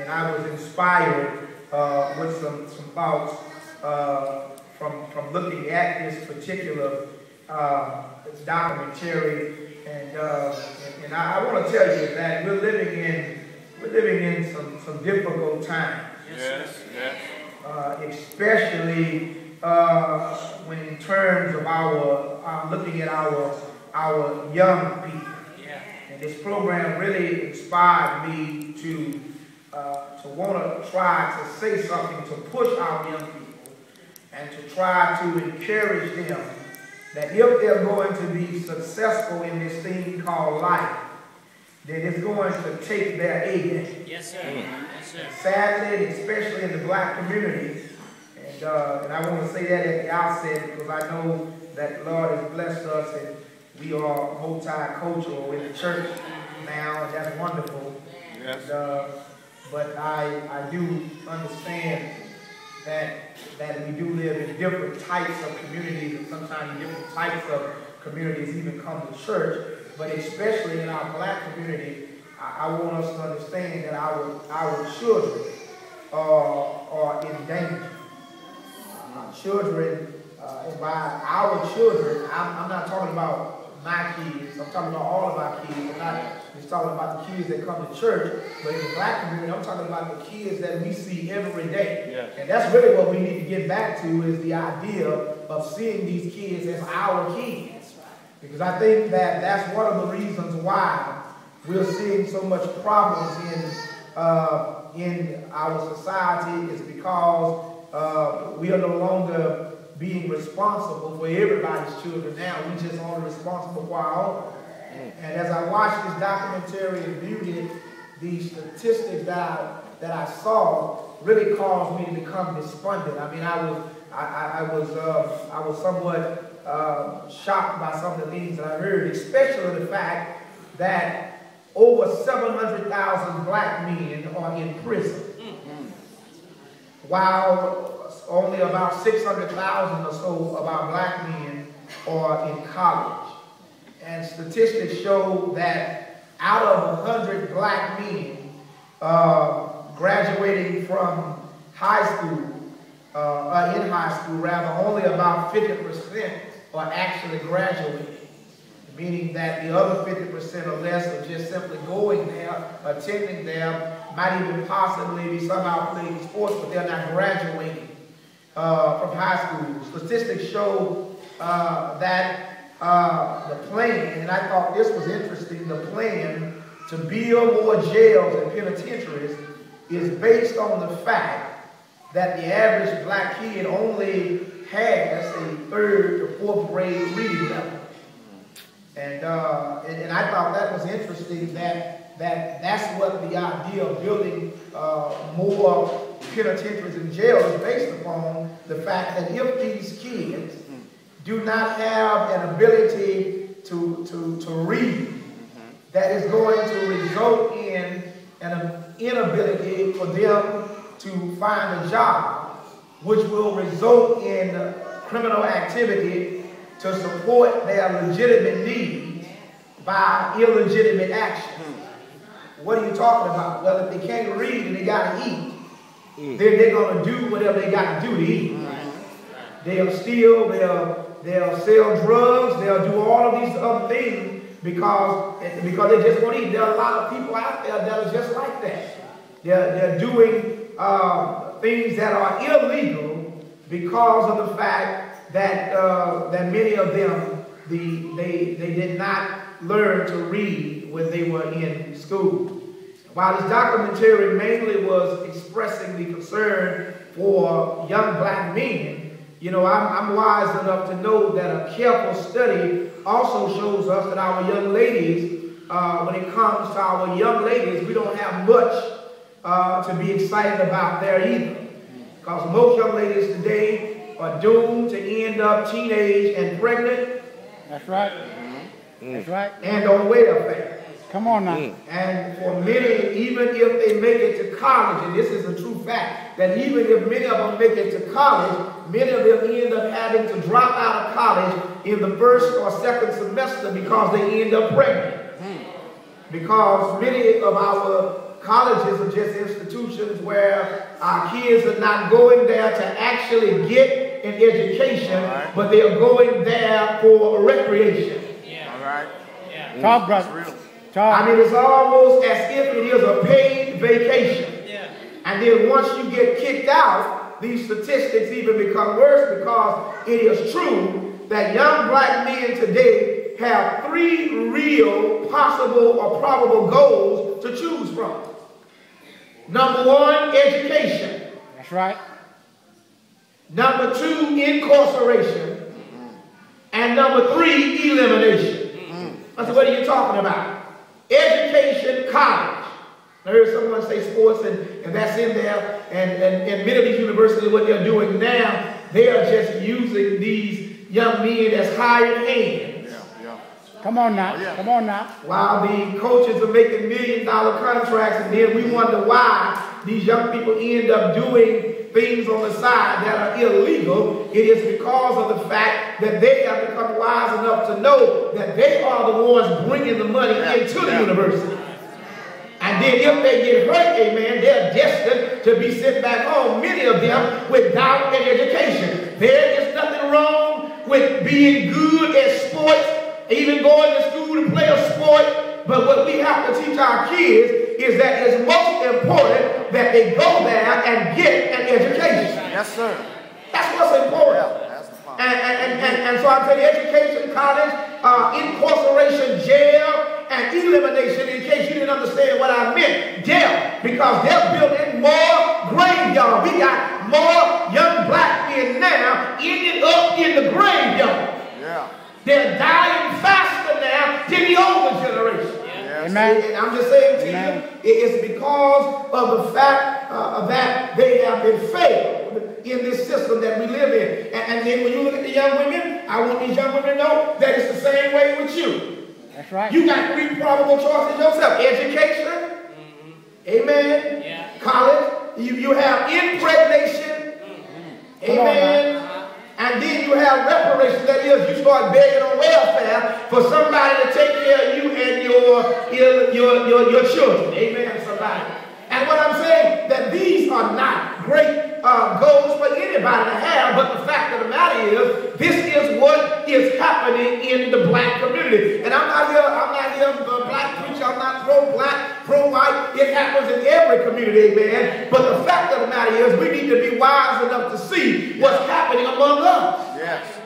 and I was inspired with some thoughts from looking at this particular documentary, and I want to tell you that we're living in some difficult times. Yes, yes. Especially when in terms of our looking at our young people. Yeah. And this program really inspired me to want to try to say something to push our young people and to try to encourage them that if they're going to be successful in this thing called life, then it's going to take their A game. Yes, sir. Yes, sir. Sadly, especially in the black community, and I want to say that at the outset because I know that the Lord has blessed us and we are multicultural in the church now, and that's wonderful. Yes. But I do understand that we do live in different types of communities, and sometimes different types of communities even come to church. But especially in our black community, I want us to understand that our children are in danger. Children, and by our children, I'm not talking about my kids. I'm talking about all of our kids. I'm not just talking about the kids that come to church, but in the black community, I'm talking about the kids that we see every day. Yes. And that's really what we need to get back to, is the idea of seeing these kids as our kids. Because I think that that's one of the reasons why we're seeing so much problems in our society, is because we are no longer being responsible for everybody's children now. We just only responsible for our own. And as I watched this documentary and viewed it, the statistics that I saw really caused me to become despondent. I mean, I was somewhat shocked by some of the things that I heard, especially the fact that over 700,000 black men are in prison, while only about 600,000 or so of our black men are in college. And statistics show that out of 100 black men graduating from high school, in high school rather, only about 50% are actually graduating. Meaning that the other 50% or less are just simply going there, attending there, might even possibly be somehow playing sports, but they're not graduating from high school. Statistics show that the plan, and I thought this was interesting, the plan to build more jails and penitentiaries is based on the fact that the average black kid only has a 3rd or 4th grade reading level. And I thought that was interesting, that's what the idea of building more penitentiaries and jails is based upon, the fact that if these kids do not have an ability to read, that is going to result in an inability for them to find a job, which will result in criminal activity to support their legitimate needs by illegitimate action. What are you talking about? Well, if they can't read and they got to eat, then they're going to do whatever they got to do to eat. They'll steal, they'll sell drugs, they'll do all of these other things because they just won't eat. There are a lot of people out there that are just like that. They're doing things that are illegal because of the fact that many of them, they did not learn to read when they were in school. While this documentary mainly was expressing the concern for young black men, you know, I'm wise enough to know that a careful study also shows us that our young ladies, when it comes to our young ladies, we don't have much to be excited about there either. Because most young ladies today are doomed to end up teenage and pregnant. That's right. That's right. And on welfare. Come on now. And for many, even if they make it to college, and this is a true fact, that even if many of them make it to college, many of them end up having to drop out of college in the first or second semester because they end up pregnant. Because many of our colleges are just institutions where our kids are not going there to actually get an education, but they are going there for recreation. Yeah. All right. Yeah. Talk, brother. Talk. I mean, it's almost as if it is a paid vacation. Yeah. And then once you get kicked out, these statistics even become worse, because it is true that young black men today have 3 real possible or probable goals to choose from. Number 1, education. That's right. Number 2, incarceration. And number 3, elimination. I said, what are you talking about? Education, college. I heard someone say sports, and that's in there. And many of these universities, what they're doing now, they are just using these young men as hired hands. Come on now. Come on now. While the coaches are making $1 million contracts, and then we wonder why these young people end up doing things on the side that are illegal. It is because of the fact that they have become wise enough to know that they are the ones bringing the money into the university. And then if they get hurt, amen, they're destined to be sent back home, many of them without an education. There is nothing wrong with being good at sports, even going to school to play a sport, but what we have to teach our kids is that it's most important that they go there and get an education. Yes, sir. That's what's important. Yeah, that's the point. And so I tell you, education, college, incarceration, jail, and elimination, in case you didn't understand what I meant, jail, because they're building more graveyards. We got more young black men now ending up in the graveyard. Yeah. They're dying faster now than the older generation. Yeah. Amen. And I'm just saying to you, it's because of the fact that they have been failed in this system that we live in. And then when you look at the young women, I want these young women to know that it's the same way with you. That's right. You got 3 probable choices yourself. Education, amen, college, you have impregnation, amen, and then you have reparation. That is, you start begging on welfare for somebody to take care of you and your children. Amen, somebody. And what I'm saying, that these are not great goals for anybody to have, but the fact of the matter is, this is what is happening in the black community. And I'm not here a black preacher, I'm not pro-black, pro-white. It happens in every community, amen. But the fact of the matter is, we need to be wise enough to see what's happening among us. Yes.